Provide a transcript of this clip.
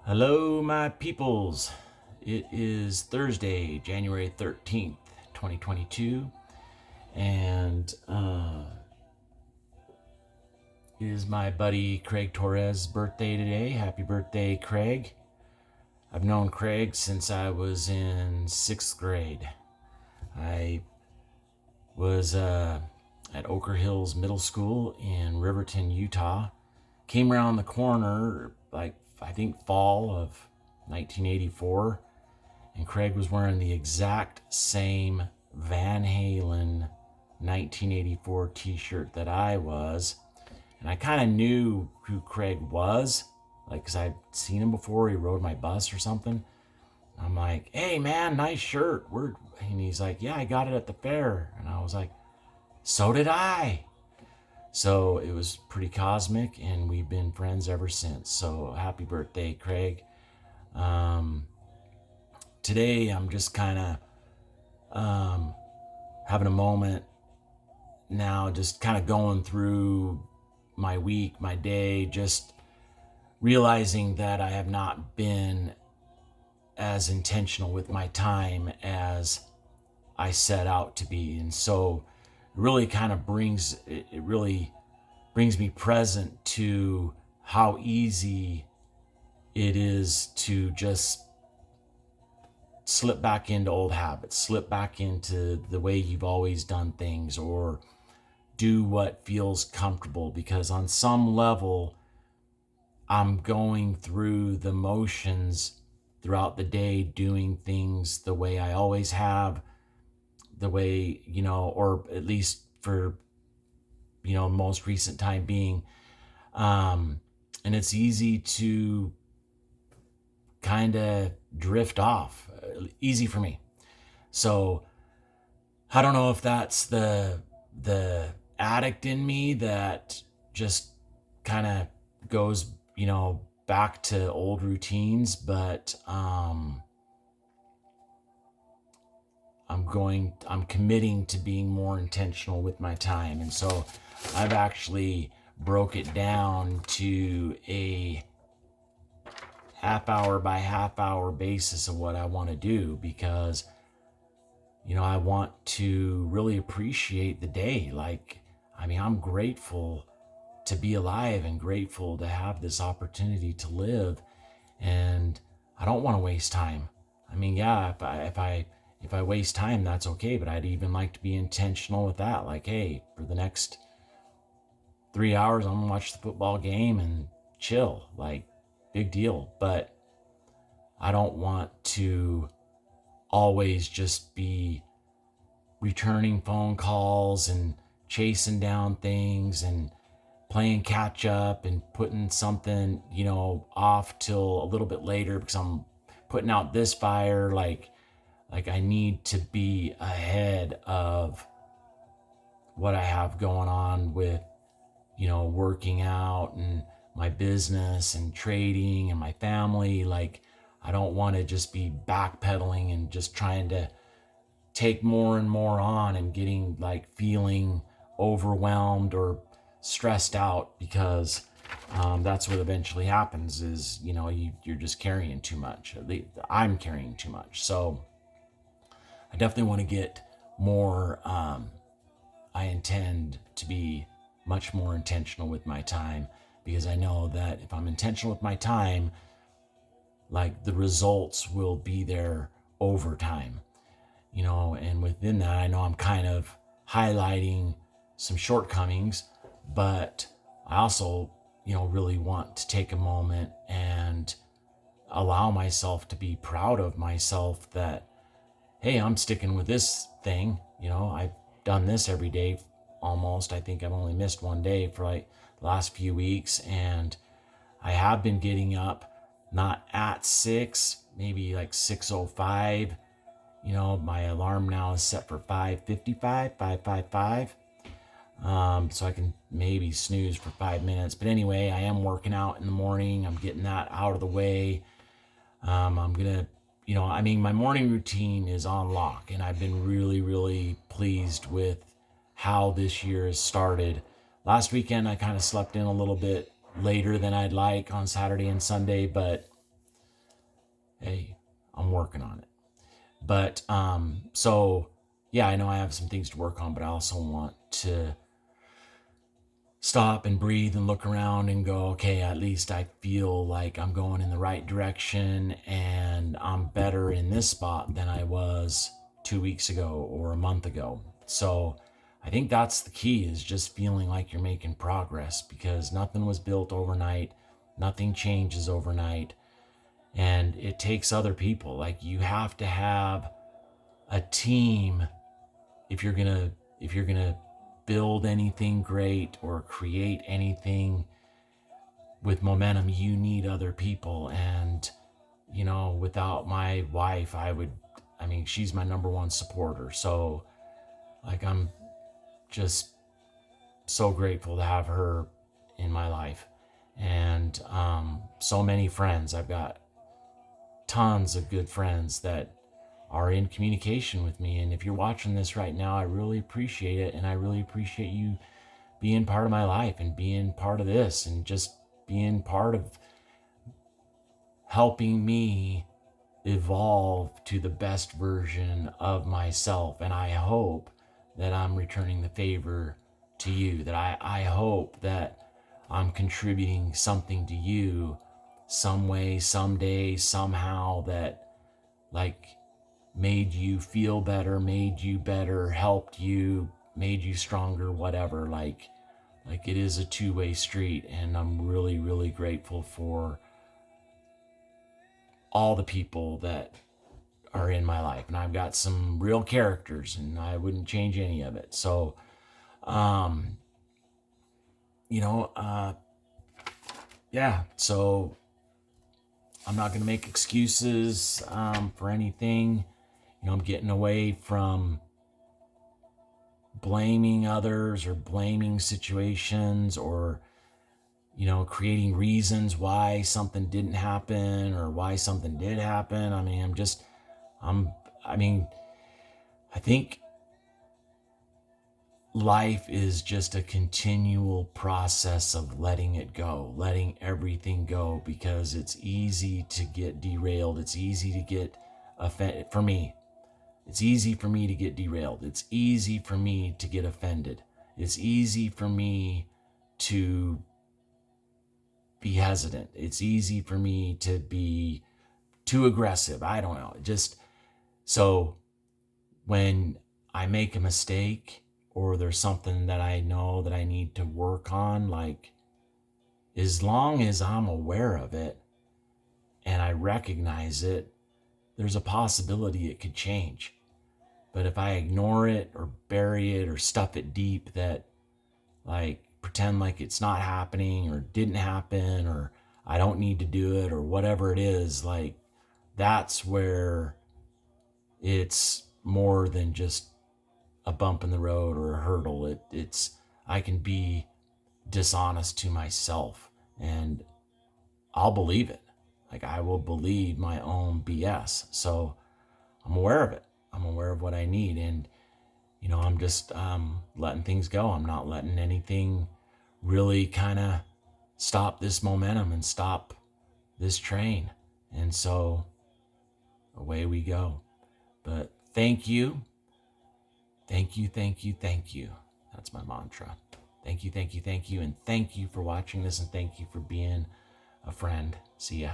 Hello, my peoples. It is Thursday, January 13th, 2022, and it is my buddy Craig Torres' birthday today. Happy birthday, Craig. I've known Craig since I was in 6th grade. I was at Oker Hills Middle School in Riverton, Utah. Came around the corner, I think fall of 1984, and Craig was wearing the exact same Van Halen 1984 t-shirt that I was. And I kind of knew who Craig was, because I'd seen him before. He rode my bus or something. I'm like, hey man, nice shirt. And he's like, yeah, I got it at the fair. And I was like, so did I. So it was pretty cosmic, and we've been friends ever since. So happy birthday, Craig. Today I'm just kind of having a moment now, just kind of going through my week, my day, just realizing that I have not been as intentional with my time as I set out to be. And so it really brings me present to how easy it is to just slip back into old habits, slip back into the way you've always done things, or do what feels comfortable, because on some level I'm going through the motions throughout the day, doing things the way I always have, the way, or at least for, most recent time being. And it's easy to kind of drift off, easy for me. So I don't know if that's the addict in me that just kind of goes, back to old routines, but I'm committing to being more intentional with my time. And so I've actually broke it down to a half hour by half hour basis of what I want to do, because I want to really appreciate the day. I'm grateful to be alive and grateful to have this opportunity to live, and I don't want to waste time. Yeah, if I waste time, that's okay, but I'd even like to be intentional with that. Like, hey, for the next 3 hours, I'm gonna watch the football game and chill. Like, big deal. But I don't want to always just be returning phone calls and chasing down things and playing catch up and putting something, off till a little bit later because I'm putting out this fire. Like I need to be ahead of what I have going on with, working out and my business and trading and my family. Like, I don't want to just be backpedaling and just trying to take more and more on and getting feeling overwhelmed or stressed out, because that's what eventually happens is, you're just carrying too much. I'm carrying too much. So I definitely want to get more, I intend to be much more intentional with my time, because I know that if I'm intentional with my time, the results will be there over time, and within that, I know I'm kind of highlighting some shortcomings, but I also, really want to take a moment and allow myself to be proud of myself that, hey, I'm sticking with this thing. I've done this every day almost. I think I've only missed one day for the last few weeks, and I have been getting up not at 6, maybe 6:05. My alarm now is set for 5:55, 5:55. So I can maybe snooze for 5 minutes. But anyway, I am working out in the morning. I'm getting that out of the way. I'm gonna, my morning routine is on lock, and I've been really, really pleased with how this year has started. Last weekend, I kind of slept in a little bit later than I'd like on Saturday and Sunday, but hey, I'm working on it. But so yeah, I know I have some things to work on, but I also want to stop and breathe and look around and go, okay, at least I feel like I'm going in the right direction and I'm better in this spot than I was 2 weeks ago or a month ago. So I think that's the key, is just feeling like you're making progress, because nothing was built overnight. Nothing changes overnight. And it takes other people. Like, you have to have a team if you're gonna build anything great or create anything with momentum. You need other people. And without my wife, she's my number one supporter. So like, I'm just so grateful to have her in my life. And so many friends. I've got tons of good friends that are in communication with me. And if you're watching this right now, I really appreciate it. And I really appreciate you being part of my life and being part of this and just being part of helping me evolve to the best version of myself. And I hope that I'm returning the favor to you, that I hope that I'm contributing something to you some way, someday, somehow, that like made you feel better, made you better, helped you, made you stronger, whatever. Like it is a two-way street. And I'm really, really grateful for all the people that are in my life. And I've got some real characters, and I wouldn't change any of it. So, yeah, so I'm not going to make excuses for anything. I'm getting away from blaming others or blaming situations or, creating reasons why something didn't happen or why something did happen. I think life is just a continual process of letting it go, letting everything go, because it's easy to get derailed. It's easy to get offended. For me, it's easy for me to get derailed. It's easy for me to get offended. It's easy for me to be hesitant. It's easy for me to be too aggressive. I don't know. So when I make a mistake, or there's something that I know that I need to work on, like, as long as I'm aware of it and I recognize it, there's a possibility it could change. But if I ignore it or bury it or stuff it deep, that like pretend like it's not happening or didn't happen or I don't need to do it or whatever it is, like, that's where it's more than just a bump in the road or a hurdle. I can be dishonest to myself, and I'll believe it. Like, I will believe my own BS. So I'm aware of it. I'm aware of what I need. And, I'm just letting things go. I'm not letting anything really kind of stop this momentum and stop this train. And so away we go. But thank you. Thank you, thank you, thank you. That's my mantra. Thank you, thank you, thank you. And thank you for watching this, and thank you for being a friend. See ya.